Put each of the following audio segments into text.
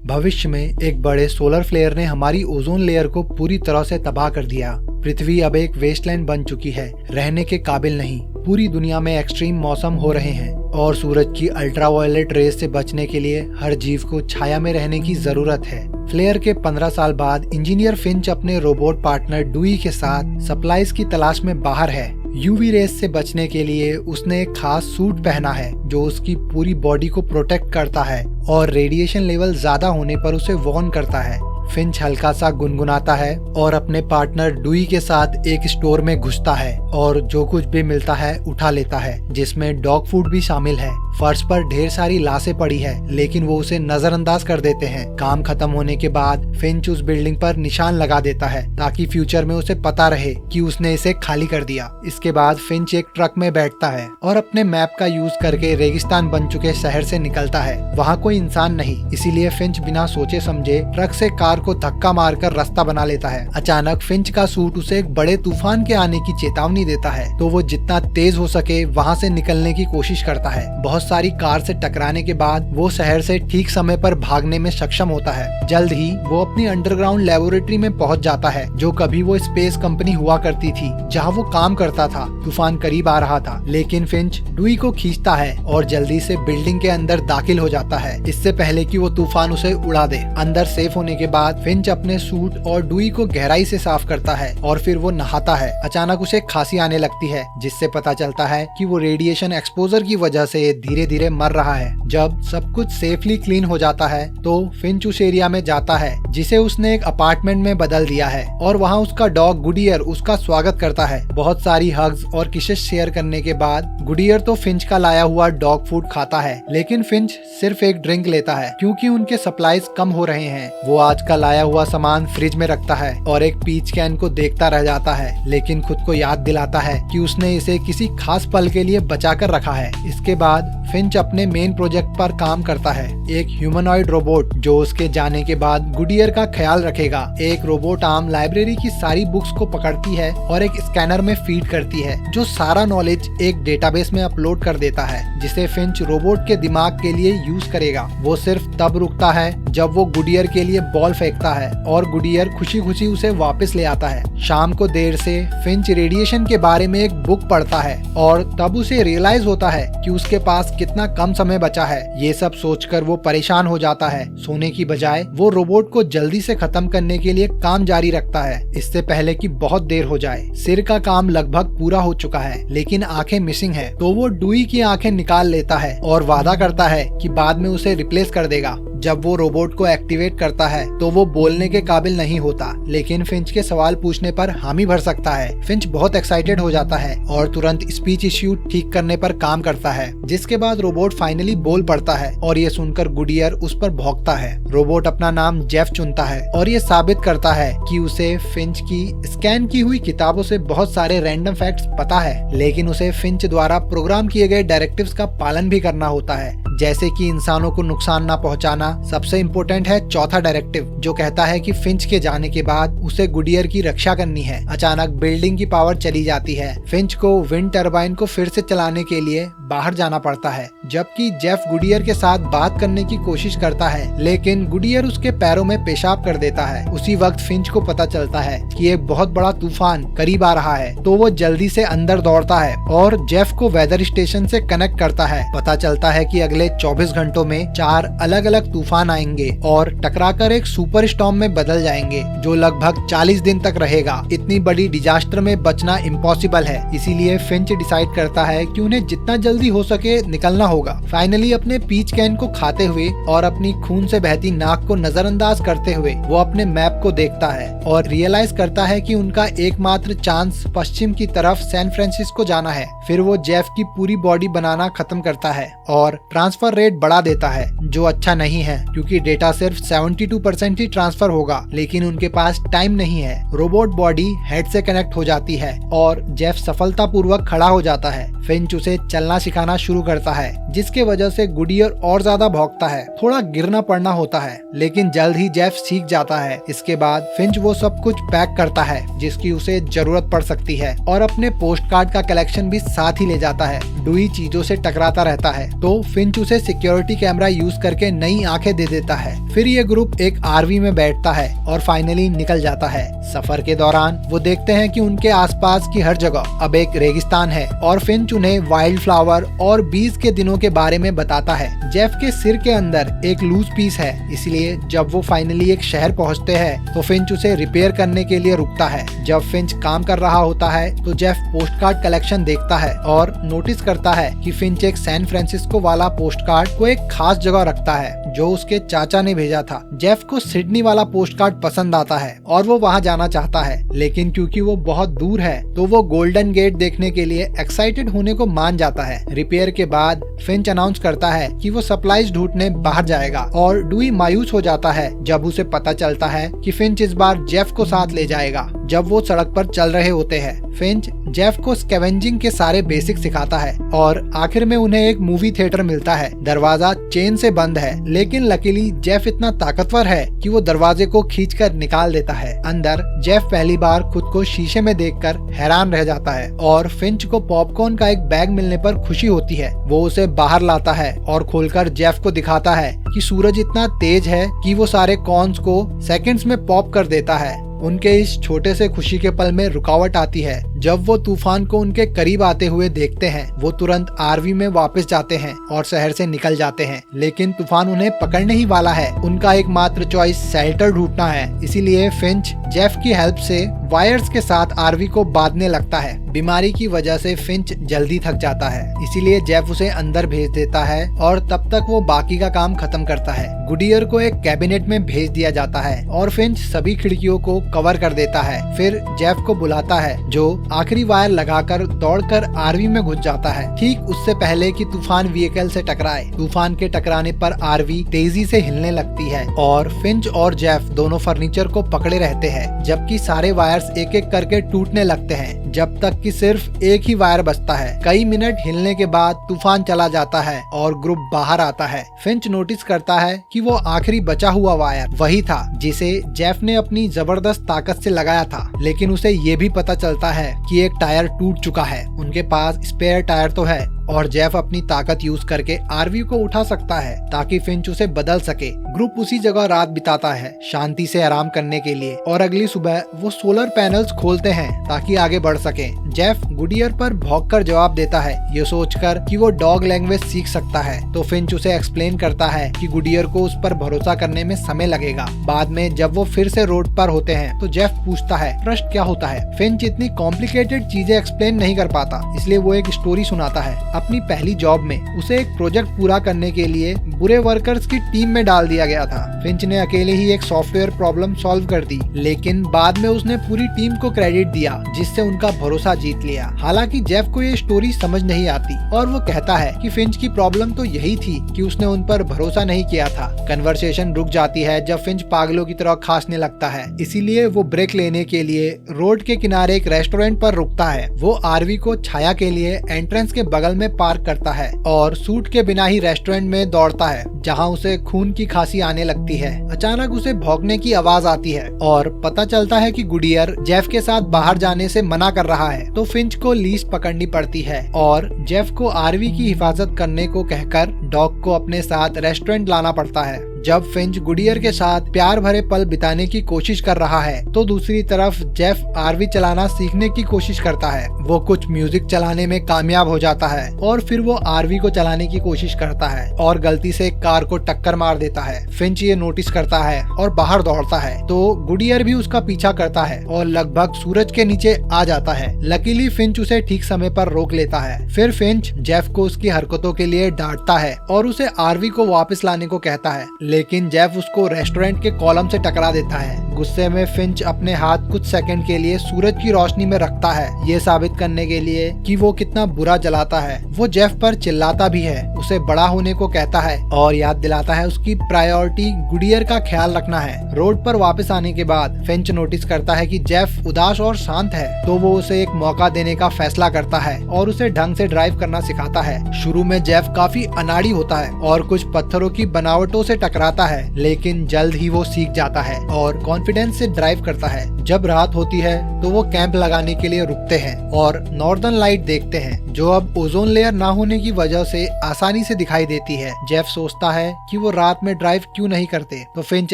भविष्य में एक बड़े सोलर फ्लेयर ने हमारी ओजोन लेयर को पूरी तरह से तबाह कर दिया। पृथ्वी अब एक वेस्टलैंड बन चुकी है, रहने के काबिल नहीं। पूरी दुनिया में एक्सट्रीम मौसम हो रहे हैं और सूरज की अल्ट्रावायलेट रेज से बचने के लिए हर जीव को छाया में रहने की जरूरत है। फ्लेयर के 15 साल बाद इंजीनियर फिंच अपने रोबोट पार्टनर डुई के साथ सप्लाईज की तलाश में बाहर है। यूवी रेस से बचने के लिए उसने एक खास सूट पहना है जो उसकी पूरी बॉडी को प्रोटेक्ट करता है और रेडिएशन लेवल ज्यादा होने पर उसे वार्न करता है। फिंच हल्का सा गुनगुनाता है और अपने पार्टनर डुई के साथ एक स्टोर में घुसता है और जो कुछ भी मिलता है उठा लेता है, जिसमें डॉग फूड भी शामिल है। फर्श पर ढेर सारी लाशें पड़ी है लेकिन वो उसे नजरअंदाज कर देते हैं। काम खत्म होने के बाद फिंच उस बिल्डिंग पर निशान लगा देता है ताकि फ्यूचर में उसे पता रहे कि उसने इसे खाली कर दिया। इसके बाद फिंच एक ट्रक में बैठता है और अपने मैप का यूज करके रेगिस्तान बन चुके शहर से निकलता है। वहाँ कोई इंसान नहीं, इसीलिए फिंच बिना सोचे समझे ट्रक से कार को धक्का मारकर रास्ता बना लेता है। अचानक फिंच का सूट उसे एक बड़े तूफान के आने की चेतावनी देता है, तो वो जितना तेज हो सके वहाँ से निकलने की कोशिश करता है। बहुत सारी कार से टकराने के बाद वो शहर से ठीक समय पर भागने में सक्षम होता है। जल्द ही वो अपनी अंडरग्राउंड लेबोरेटरी में पहुंच जाता है, जो कभी वो स्पेस कंपनी हुआ करती थी जहां वो काम करता था। तूफान करीब आ रहा था लेकिन फिंच डुई को खींचता है और जल्दी से बिल्डिंग के अंदर दाखिल हो जाता है, इससे पहले कि वो तूफान उसे उड़ा दे। अंदर सेफ होने के बाद फिंच अपने सूट और डुई को गहराई से साफ करता है और फिर वो नहाता है। अचानक उसे खांसी आने लगती है जिससे पता चलता है कि वो रेडिएशन एक्सपोजर की वजह से धीरे धीरे मर रहा है। जब सब कुछ सेफली क्लीन हो जाता है तो फिंच उस एरिया में जाता है जिसे उसने एक अपार्टमेंट में बदल दिया है और वहाँ उसका डॉग गुडियर उसका स्वागत करता है। बहुत सारी हग्स और किसेस शेयर करने के बाद गुडियर तो फिंच का लाया हुआ डॉग फूड खाता है, लेकिन फिंच सिर्फ एक ड्रिंक लेता है क्योंकि उनके सप्लाईज कम हो रहे हैं। वो आज का लाया हुआ सामान फ्रिज में रखता है और एक पीच कैन को देखता रह जाता है, लेकिन खुद को याद दिलाता है कि उसने इसे किसी खास पल के लिए बचा कर रखा है। इसके बाद फिंच अपने मेन प्रोजेक्ट पर काम करता है, एक ह्यूमनॉइड रोबोट जो उसके जाने के बाद गुडियर का ख्याल रखेगा। एक रोबोट आर्म लाइब्रेरी की सारी बुक्स को पकड़ती है और एक स्कैनर में फीड करती है जो सारा नॉलेज एक डेटाबेस में अपलोड कर देता है, जिसे फिंच रोबोट के दिमाग के लिए यूज करेगा। वो सिर्फ तब रुकता है जब वो गुडियर के लिए बॉल फेंकता है और गुडियर खुशी खुशी उसे वापस ले आता है। शाम को देर से फिंच रेडिएशन के बारे में एक बुक पढ़ता है और तब उसे रियलाइज होता है कि उसके पास कितना कम समय बचा है। ये सब सोचकर वो परेशान हो जाता है। सोने की बजाय वो रोबोट को जल्दी से खत्म करने के लिए काम जारी रखता है, इससे पहले कि बहुत देर हो जाए। सिर का काम लगभग पूरा हो चुका है लेकिन आंखें मिसिंग है, तो वो डुई की आंखें निकाल लेता है और वादा करता है कि बाद में उसे रिप्लेस कर देगा। जब वो रोबोट को एक्टिवेट करता है तो वो बोलने के काबिल नहीं होता, लेकिन फिंच के सवाल पूछने पर हामी भर सकता है। फिंच बहुत एक्साइटेड हो जाता है और तुरंत स्पीच इश्यू ठीक करने पर काम करता है, जिसके बाद रोबोट फाइनली बोल पड़ता है और ये सुनकर गुडियर उस पर भौंकता है। रोबोट अपना नाम जेफ चुनता है और ये साबित करता है कि उसे फिंच की स्कैन की हुई किताबों से बहुत सारे रैंडम फैक्ट्स पता है, लेकिन उसे फिंच द्वारा प्रोग्राम किए गए डायरेक्टिव्स का पालन भी करना होता है, जैसे कि इंसानों को नुकसान न पहुंचाना। सबसे इम्पोर्टेंट है चौथा डायरेक्टिव जो कहता है कि फिंच के जाने के बाद उसे गुडियर की रक्षा करनी है। अचानक बिल्डिंग की पावर चली जाती है। फिंच को विंड टरबाइन को फिर से चलाने के लिए बाहर जाना पड़ता है, जबकि जेफ गुडियर के साथ बात करने की कोशिश करता है, लेकिन गुडियर उसके पैरों में पेशाब कर देता है। उसी वक्त फिंच को पता चलता है कि एक बहुत बड़ा तूफान करीब आ रहा है, तो वो जल्दी से अंदर दौड़ता है और जेफ को वेदर स्टेशन से कनेक्ट करता है। पता चलता है कि अगले 24 घंटों में 4 अलग अलग तूफान आएंगे और टकराकर एक सुपर स्टॉर्म में बदल जाएंगे जो लगभग 40 दिन तक रहेगा। इतनी बड़ी डिजास्टर में बचना इम्पॉसिबल है, इसीलिए फिंच डिसाइड करता है कि उन्हें जितना जल्दी हो सके निकलना होगा। फाइनली अपने पीच कैन को खाते हुए और अपनी खून से बहती नाक को नजरअंदाज करते हुए वो अपने मैप को देखता है और रियलाइज करता है कि उनका एकमात्र चांस पश्चिम की तरफ सैन फ्रांसिस्को जाना है। फिर वो जेफ की पूरी बॉडी बनाना खत्म करता है और ट्रांसफर रेट बढ़ा देता है, जो अच्छा नहीं है क्योंकि डेटा सिर्फ 72% ही ट्रांसफर होगा, लेकिन उनके पास टाइम नहीं है। रोबोट बॉडी हेड से कनेक्ट हो जाती है और जेफ सफलतापूर्वक खड़ा हो जाता है। फिंच उसे चलना सिखाना शुरू करता है, जिसके वजह से गुडियर और ज्यादा भौंकता है। थोड़ा गिरना पड़ना होता है, लेकिन जल्द ही जेफ सीख जाता है। इसके बाद फिंच वो सब कुछ पैक करता है जिसकी उसे जरूरत पड़ सकती है और अपने पोस्ट कार्ड का कलेक्शन भी साथ ही ले जाता है। डुई चीजों से टकराता रहता है, तो फिंच उसे सिक्योरिटी कैमरा यूज करके नई आंखें दे देता है। फिर ये ग्रुप एक आरवी में बैठता है और फाइनली निकल जाता है। सफर के दौरान वो देखते हैं कि उनके आसपास की हर जगह अब एक रेगिस्तान है और फिंच उन्हें वाइल्ड फ्लावर और बीज के दिनों के बारे में बताता है। जेफ के सिर के अंदर एक लूज पीस है, इसलिए जब वो फाइनली एक शहर पहुंचते हैं तो फिंच उसे रिपेयर करने के लिए रुकता है। जब फिंच काम कर रहा होता है तो जेफ पोस्ट कार्ड कलेक्शन देखता है और नोटिस करता है कि फिंच एक सैन फ्रांसिस्को वाला पोस्ट कार्ड को एक खास जगह रखता है जो उसके चाचा ने भेजा था। जेफ को सिडनी वाला पोस्ट कार्ड पसंद आता है और वो वहाँ जाना चाहता है, लेकिन क्योंकि वो बहुत दूर है तो वो गोल्डन गेट देखने के लिए एक्साइटेड होने को मान जाता है। रिपेयर के बाद फिंच अनाउंस करता है कि वो सप्लाईज ढूंढने बाहर जाएगा और डुई मायूस हो जाता है जब उसे पता चलता है कि फिंच इस बार जेफ को साथ ले जाएगा। जब वो सड़क पर चल रहे होते हैं, फिंच जेफ को स्कैवेंजिंग के सारे बेसिक सिखाता है और आखिर में उन्हें एक मूवी थिएटर मिलता है। दरवाजा चेन से बंद है, लेकिन लकीली जेफ इतना ताकतवर है कि वो दरवाजे को खींचकर निकाल देता है। अंदर जेफ पहली बार खुद को शीशे में देखकर हैरान रह जाता है और फिंच को पॉपकॉर्न का एक बैग मिलने पर खुशी होती है। वो उसे बाहर लाता है और खोलकर जेफ को दिखाता है कि सूरज इतना तेज है कि वो सारे कॉर्न्स को सेकंड्स में पॉप कर देता है। उनके इस छोटे से खुशी के पल में रुकावट आती है। जब वो तूफान को उनके करीब आते हुए देखते हैं, वो तुरंत आरवी में वापस जाते हैं और शहर से निकल जाते हैं, लेकिन तूफान उन्हें पकड़ने ही वाला है। उनका एकमात्र चॉइस शेल्टर ढूंढना है, इसीलिए फिंच जेफ की हेल्प से वायर्स के साथ आरवी को बांधने लगता है। बीमारी की वजह से फिंच जल्दी थक जाता है, इसीलिए जेफ उसे अंदर भेज देता है और तब तक वो बाकी का काम खत्म करता है। गुडियर को एक कैबिनेट में भेज दिया जाता है और फिंच सभी खिड़कियों को कवर कर देता है। फिर जेफ को बुलाता है जो आखिरी वायर लगाकर दौड़कर आरवी में घुस जाता है, ठीक उससे पहले कि तूफान व्हीकल से टकराए। तूफान के टकराने पर आरवी तेजी से हिलने लगती है और फिंच और जेफ दोनों फर्नीचर को पकड़े रहते हैं, जबकि सारे वायर्स एक एक करके टूटने लगते हैं जब तक कि सिर्फ एक ही वायर बचता है। कई मिनट हिलने के बाद तूफान चला जाता है और ग्रुप बाहर आता है। फिंच नोटिस करता है कि वो आखिरी बचा हुआ वायर वही था जिसे जेफ ने अपनी जबरदस्त ताकत से लगाया था, लेकिन उसे ये भी पता चलता है कि एक टायर टूट चुका है। उनके पास स्पेयर टायर तो है और जेफ अपनी ताकत यूज करके आरवी को उठा सकता है ताकि फिंच उसे बदल सके। ग्रुप उसी जगह रात बिताता है शांति से आराम करने के लिए और अगली सुबह वो सोलर पैनल्स खोलते हैं ताकि आगे बढ़ सके। जेफ गुडियर पर भौंककर जवाब देता है, ये सोचकर कि वो डॉग लैंग्वेज सीख सकता है, तो फिंच उसे एक्सप्लेन करता है कि गुडियर को उस पर भरोसा करने में समय लगेगा। बाद में जब वो फिर से रोड पर होते हैं तो जेफ पूछता है ट्रस्ट क्या होता है। फिंच इतनी कॉम्प्लिकेटेड चीजें एक्सप्लेन नहीं कर पाता, इसलिए वो एक स्टोरी सुनाता है। अपनी पहली जॉब में उसे एक प्रोजेक्ट पूरा करने के लिए बुरे वर्कर्स की टीम में डाल दिया गया था। फिंच ने अकेले ही एक सॉफ्टवेयर प्रॉब्लम सॉल्व कर दी, लेकिन बाद में उसने पूरी टीम को क्रेडिट दिया जिससे उनका भरोसा जीत लिया। हालांकि जेफ को ये स्टोरी समझ नहीं आती और वो कहता है कि फिंच की प्रॉब्लम तो यही थी कि उसने उन पर भरोसा नहीं किया था। कन्वर्सेशन रुक जाती है जब फिंच पागलों की तरह खांसने लगता है, इसीलिए वो ब्रेक लेने के लिए रोड के किनारे एक रेस्टोरेंट पर रुकता है। वो आरवी को छाया के लिए एंट्रेंस के बगल में पार्क करता है और सूट के बिना ही रेस्टोरेंट में दौड़ता है, जहां उसे खून की खांसी आने लगती है। अचानक उसे भौंकने की आवाज आती है और पता चलता है कि गुडियर जेफ के साथ बाहर जाने से मना कर रहा है, तो फिंच को लीज पकड़नी पड़ती है और जेफ को आरवी की हिफाजत करने को कहकर डॉग को अपने साथ रेस्टोरेंट लाना पड़ता है। जब फिंच गुडियर के साथ प्यार भरे पल बिताने की कोशिश कर रहा है तो दूसरी तरफ जेफ आरवी चलाना सीखने की कोशिश करता है। वो कुछ म्यूजिक चलाने में कामयाब हो जाता है और फिर वो आरवी को चलाने की कोशिश करता है और गलती से एक कार को टक्कर मार देता है। फिंच ये नोटिस करता है और बाहर दौड़ता है, तो गुडियर भी उसका पीछा करता है और लगभग सूरज के नीचे आ जाता है। लकीली फिंच उसे ठीक समय पर रोक लेता है। फिर फिंच जेफ को उसकी हरकतों के लिए डांटता है और उसे आरवी को वापस लाने को कहता है, लेकिन जेफ उसको रेस्टोरेंट के कॉलम से टकरा देता है। गुस्से में फिंच अपने हाथ कुछ सेकंड के लिए सूरज की रोशनी में रखता है, ये साबित करने के लिए कि वो कितना बुरा जलाता है। वो जेफ पर चिल्लाता भी है, उसे बड़ा होने को कहता है और याद दिलाता है उसकी प्रायोरिटी गुडियर का ख्याल रखना है। रोड पर वापस आने के बाद फिंच नोटिस करता है कि जेफ उदास और शांत है, तो वो उसे एक मौका देने का फैसला करता है और उसे ढंग से ड्राइव करना सिखाता है। शुरू में जेफ काफी अनाड़ी होता है और कुछ पत्थरों की बनावटों से टकराता है, लेकिन जल्द ही वो सीख जाता है और कॉन्फिडेंस से ड्राइव करता है। जब रात होती है तो वो कैंप लगाने के लिए रुकते हैं और नॉर्दर्न लाइट देखते हैं, जो अब ओजोन लेयर ना होने की वजह से आसानी से दिखाई देती है। जेफ सोचता है कि वो रात में ड्राइव क्यों नहीं करते, तो फिंच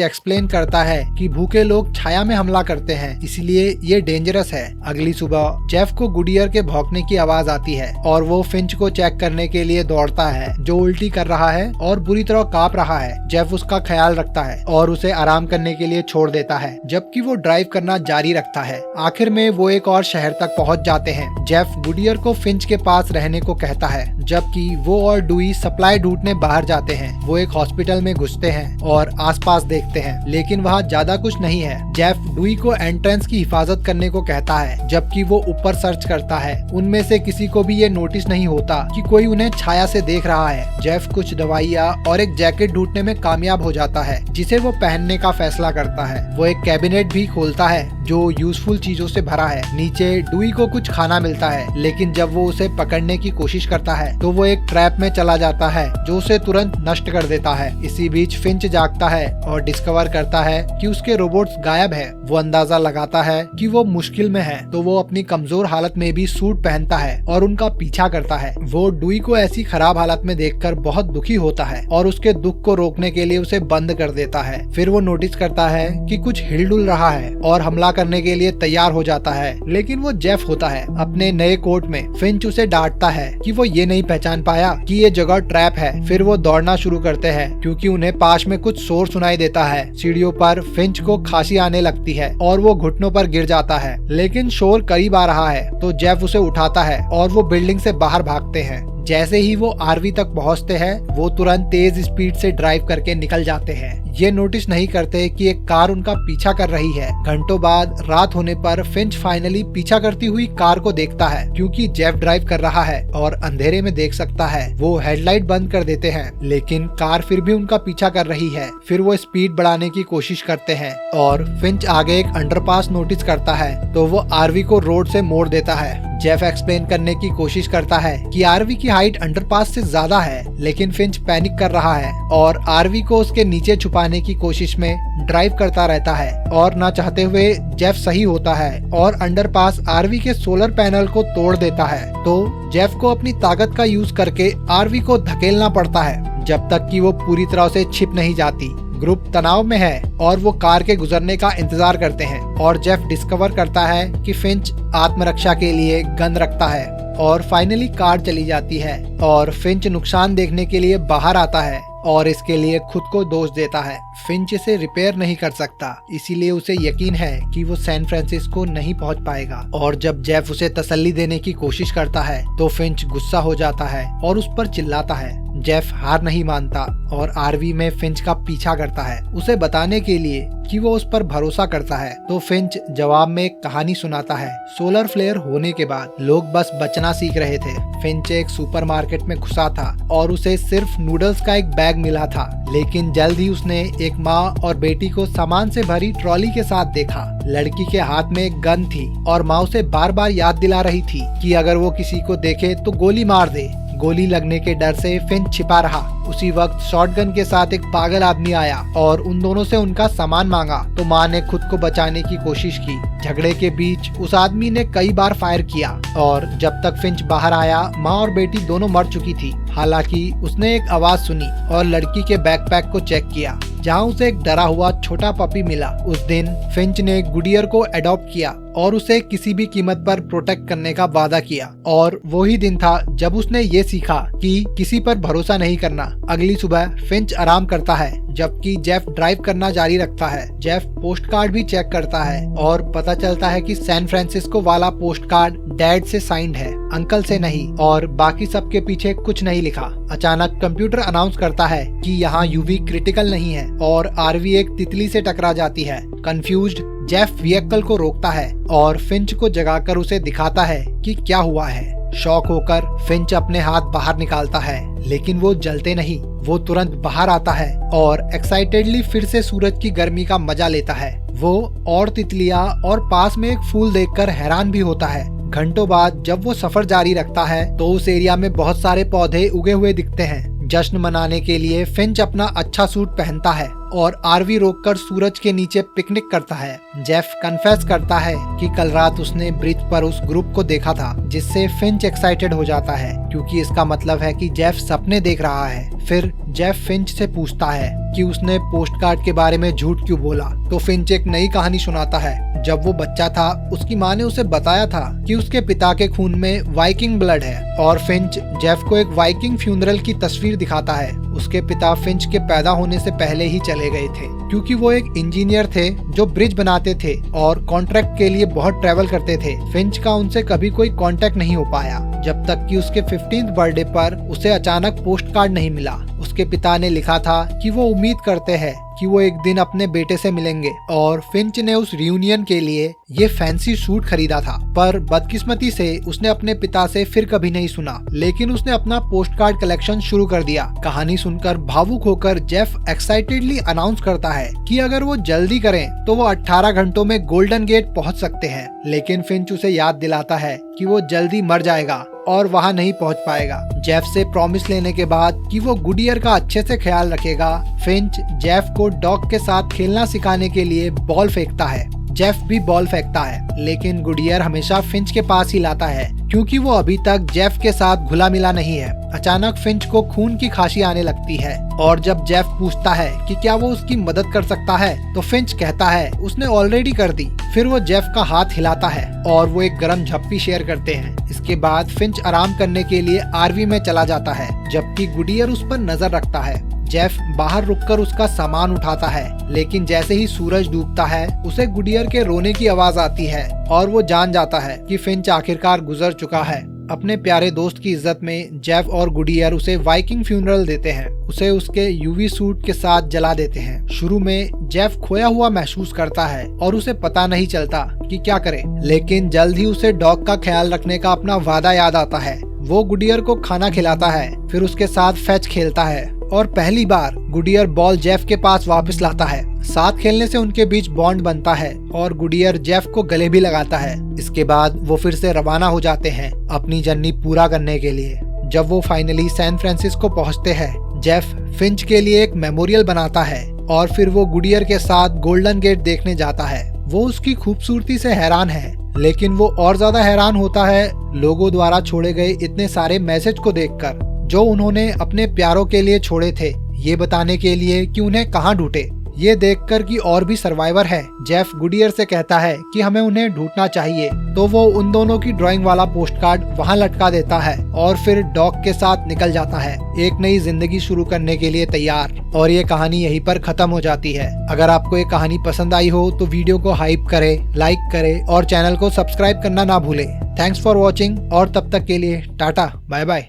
एक्सप्लेन करता है कि भूखे लोग छाया में हमला करते हैं, इसलिए ये डेंजरस है। अगली सुबह जेफ को गुडियर के भौंकने की आवाज आती है और वो फिंच को चेक करने के लिए दौड़ता है, जो उल्टी कर रहा है और बुरी तरह कांप रहा है। जेफ उसका ख्याल रखता है और उसे आराम करने के लिए छोड़ देता है, जबकि वो ड्राइव करना जारी रखता है। आखिर में वो एक और शहर तक पहुंच जाते हैं। जेफ गुडियर को फिंच के पास रहने को कहता है, जबकि वो और डुई सप्लाई ढूंढने बाहर जाते हैं। वो एक हॉस्पिटल में घुसते हैं और आसपास देखते हैं, लेकिन वहाँ ज्यादा कुछ नहीं है। जेफ डुई को एंट्रेंस की हिफाजत करने को कहता है, जबकि वो ऊपर सर्च करता है। उनमें से किसी को भी ये नोटिस नहीं होता कि कोई उन्हें छाया से देख रहा है। जेफ कुछ दवाइयाँ और एक जैकेट ढूंढने में कामयाब हो जाता है, जिसे वो पहनने का फैसला करता है। वो एक कैबिनेट भी खोलता है जो यूजफुल चीजों से भरा है। नीचे डुई को कुछ खाना मिलता है, लेकिन जब वो उसे पकड़ने की कोशिश करता है तो वो एक ट्रैप में चला जाता है जो उसे तुरंत नष्ट कर देता है। इसी बीच फिंच जागता है और डिस्कवर करता है कि उसके रोबोट्स गायब है। वो अंदाजा लगाता है कि वो मुश्किल में है, तो वो अपनी कमजोर हालत में भी सूट पहनता है और उनका पीछा करता है। वो डुई को ऐसी खराब हालत में देखकर बहुत दुखी होता है और उसके दुख को रोकने के लिए उसे बंद कर देता है। फिर वो नोटिस करता है कि कुछ हिलडुल रहा है और हमला करने के लिए तैयार हो जाता है, लेकिन वो जेफ होता है अपने नए कोट में। फिंच उसे डांटता है कि वो ये नहीं पहचान पाया कि ये जगह ट्रैप है। फिर वो दौड़ना शुरू करते हैं क्योंकि उन्हें पास में कुछ शोर सुनाई देता है। सीढ़ियों पर फिंच को खांसी आने लगती है और वो घुटनों पर गिर जाता है, लेकिन शोर करीब आ रहा है तो जेफ उसे उठाता है और वो बिल्डिंग से बाहर भागते हैं। जैसे ही वो आरवी तक पहुंचते हैं, वो तुरंत तेज स्पीड से ड्राइव करके निकल जाते हैं। ये नोटिस नहीं करते कि एक कार उनका पीछा कर रही है। घंटों बाद रात होने पर फिंच फाइनली पीछा करती हुई कार को देखता है, क्योंकि जेफ ड्राइव कर रहा है और अंधेरे में देख सकता है। वो हेडलाइट बंद कर देते हैं, लेकिन कार फिर भी उनका पीछा कर रही है। फिर वो स्पीड बढ़ाने की कोशिश करते हैं और फिंच आगे एक अंडरपास नोटिस करता है, तो वो आरवी को रोड से मोड़ देता है। जेफ एक्सप्लेन करने की कोशिश करता है कि आरवी की हाइट अंडरपास से ज्यादा है, लेकिन फिंच पैनिक कर रहा है और आरवी को उसके नीचे छुपाने की कोशिश में ड्राइव करता रहता है। और ना चाहते हुए जेफ सही होता है और अंडरपास आरवी के सोलर पैनल को तोड़ देता है। तो जेफ को अपनी ताकत का यूज करके आरवी को धकेलना पड़ता है, जब तक कि वो पूरी तरह से छिप नहीं जाती। ग्रुप तनाव में है और वो कार के गुजरने का इंतजार करते हैं और जेफ डिस्कवर करता है कि फिंच आत्मरक्षा के लिए गन रखता है। और फाइनली कार चली जाती है और फिंच नुकसान देखने के लिए बाहर आता है और इसके लिए खुद को दोष देता है। फिंच इसे रिपेयर नहीं कर सकता, इसीलिए उसे यकीन है कि वो सैन फ्रांसिस्को नहीं पहुंच पाएगा। और जब जेफ उसे तसल्ली देने की कोशिश करता है तो फिंच गुस्सा हो जाता है और उस पर चिल्लाता है। जेफ हार नहीं मानता और आरवी में फिंच का पीछा करता है, उसे बताने के लिए कि वो उस पर भरोसा करता है। तो फिंच जवाब में एक कहानी सुनाता है। सोलर फ्लेयर होने के बाद लोग बस बचना सीख रहे थे। फिंच एक सुपरमार्केट में घुसा था और उसे सिर्फ नूडल्स का एक बैग मिला था, लेकिन जल्द ही उसने एक माँ और बेटी को सामान से भरी ट्रॉली के साथ देखा। लड़की के हाथ में एक गन थी और माँ उसे बार बार याद दिला रही थी कि अगर वो किसी को देखे तो गोली मार दे। गोली लगने के डर से फिंच छिपा रहा। उसी वक्त शॉटगन के साथ एक पागल आदमी आया और उन दोनों से उनका सामान मांगा, तो माँ ने खुद को बचाने की कोशिश की। झगड़े के बीच उस आदमी ने कई बार फायर किया और जब तक फिंच बाहर आया, माँ और बेटी दोनों मर चुकी थी। हालांकि उसने एक आवाज सुनी और लड़की के बैकपैक को चेक किया, जहाँ उसे एक डरा हुआ छोटा पपी मिला। उस दिन फिंच ने गुडियर को अडॉप्ट किया और उसे किसी भी कीमत पर प्रोटेक्ट करने का वादा किया। और वही दिन था जब उसने ये सीखा कि किसी पर भरोसा नहीं करना। अगली सुबह फिंच आराम करता है, जबकि जेफ ड्राइव करना जारी रखता है। जेफ पोस्ट कार्ड भी चेक करता है और पता चलता है कि सैन फ्रांसिस्को वाला पोस्ट कार्ड डैड से साइंड है, अंकल से नहीं, और बाकी सबके पीछे कुछ नहीं लिखा। अचानक कंप्यूटर अनाउंस करता है कि यहाँ यूवी क्रिटिकल नहीं है और आरवी एक तितली से टकरा जाती है। कंफ्यूज्ड जेफ व्हीकल को रोकता है और फिंच को जगाकर उसे दिखाता है कि क्या हुआ है। शॉक होकर फिंच अपने हाथ बाहर निकालता है, लेकिन वो जलते नहीं। वो तुरंत बाहर आता है और एक्साइटेडली फिर से सूरज की गर्मी का मजा लेता है। वो और तितलियां और पास में एक फूल देखकर हैरान भी होता है। घंटों बाद जब वो सफर जारी रखता है तो उस एरिया में बहुत सारे पौधे उगे हुए दिखते हैं जश्न मनाने के लिए फिंच अपना अच्छा सूट पहनता है और आरवी रोककर सूरज के नीचे पिकनिक करता है। जेफ कन्फेस करता है कि कल रात उसने ब्रिज पर उस ग्रुप को देखा था, जिससे फिंच एक्साइटेड हो जाता है क्योंकि इसका मतलब है कि जेफ सपने देख रहा है। फिर जेफ फिंच से पूछता है कि उसने पोस्ट कार्ड के बारे में झूठ क्यों बोला, तो फिंच एक नई कहानी सुनाता है। जब वो बच्चा था उसकी माँ ने उसे बताया था कि उसके पिता के खून में वाइकिंग ब्लड है, और फिंच जेफ को एक वाइकिंग फ्यूनरल की तस्वीर दिखाता है। उसके पिता फिंच के पैदा होने से पहले ही चले गए थे क्योंकि वो एक इंजीनियर थे जो ब्रिज बनाते थे और कॉन्ट्रैक्ट के लिए बहुत ट्रैवल करते थे। फिंच का उनसे कभी कोई कांटेक्ट नहीं हो पाया जब तक कि उसके 15th बर्थडे पर उसे अचानक पोस्ट कार्ड नहीं मिला। उसके पिता ने लिखा था कि वो उम्मीद करते हैं कि वो एक दिन अपने बेटे से मिलेंगे, और फिंच ने उस रियूनियन के लिए ये फैंसी सूट खरीदा था। पर बदकिस्मती से उसने अपने पिता से फिर कभी नहीं सुना, लेकिन उसने अपना पोस्ट कार्ड कलेक्शन शुरू कर दिया। कहानी सुनकर भावुक होकर जेफ एक्साइटेडली अनाउंस करता है कि अगर वो जल्दी करें तो वो 18 घंटों में गोल्डन गेट पहुंच सकते हैं, लेकिन फिंच उसे याद दिलाता है कि वो जल्दी मर जाएगा और वहां नहीं पहुंच पाएगा। जेफ से प्रॉमिस लेने के बाद कि वो गुडियर का अच्छे से ख्याल रखेगा, फिंच जेफ को डॉग के साथ खेलना सिखाने के लिए बॉल फेंकता है। जेफ भी बॉल फेंकता है, लेकिन गुडियर हमेशा फिंच के पास ही लाता है क्योंकि वो अभी तक जेफ के साथ घुला मिला नहीं है। अचानक फिंच को खून की खांसी आने लगती है, और जब जेफ पूछता है कि क्या वो उसकी मदद कर सकता है, तो फिंच कहता है उसने ऑलरेडी कर दी। फिर वो जेफ का हाथ हिलाता है और वो एक गर्म झप्पी शेयर करते हैं। इसके बाद फिंच आराम करने के लिए आरवी में चला जाता है, जबकि गुडियर उस पर नजर रखता है। जेफ बाहर रुककर उसका सामान उठाता है, लेकिन जैसे ही सूरज डूबता है उसे गुडियर के रोने की आवाज आती है और वो जान जाता है कि फिंच आखिरकार गुजर चुका है। अपने प्यारे दोस्त की इज्जत में जेफ और गुडियर उसे वाइकिंग फ्यूनरल देते हैं। उसे उसके यूवी सूट के साथ जला देते हैं। शुरू में जेफ खोया हुआ महसूस करता है और उसे पता नहीं चलता कि क्या करे, लेकिन जल्द ही उसे डॉग का ख्याल रखने का अपना वादा याद आता है। वो गुडियर को खाना खिलाता है, फिर उसके साथ फैच खेलता है और पहली बार गुडियर बॉल जेफ के पास वापस लाता है। साथ खेलने से उनके बीच बॉन्ड बनता है और गुडियर जेफ को गले भी लगाता है। इसके बाद वो फिर से रवाना हो जाते हैं अपनी जर्नी पूरा करने के लिए। जब वो फाइनली सैन फ्रांसिस्को पहुंचते हैं, जेफ फिंच के लिए एक मेमोरियल बनाता है और फिर वो गुडियर के साथ गोल्डन गेट देखने जाता है। वो उसकी खूबसूरती से हैरान है, लेकिन वो और ज्यादा हैरान होता है लोगों द्वारा छोड़े गए इतने सारे मैसेज को देखकर, जो उन्होंने अपने प्यारों के लिए छोड़े थे, ये बताने के लिए कि उन्हें कहाँ ढूंढे। ये देखकर कि और भी सर्वाइवर है, जेफ गुडियर से कहता है कि हमें उन्हें ढूंढना चाहिए। तो वो उन दोनों की ड्राइंग वाला पोस्ट कार्ड वहाँ लटका देता है और फिर डॉग के साथ निकल जाता है, एक नई जिंदगी शुरू करने के लिए तैयार। और ये कहानी यहीं पर खत्म हो जाती है। अगर आपको ये कहानी पसंद आई हो तो वीडियो को हाइप करे, लाइक करे और चैनल को सब्सक्राइब करना ना भूले। थैंक्स फॉर वॉचिंग, और तब तक के लिए टाटा बाय बाय।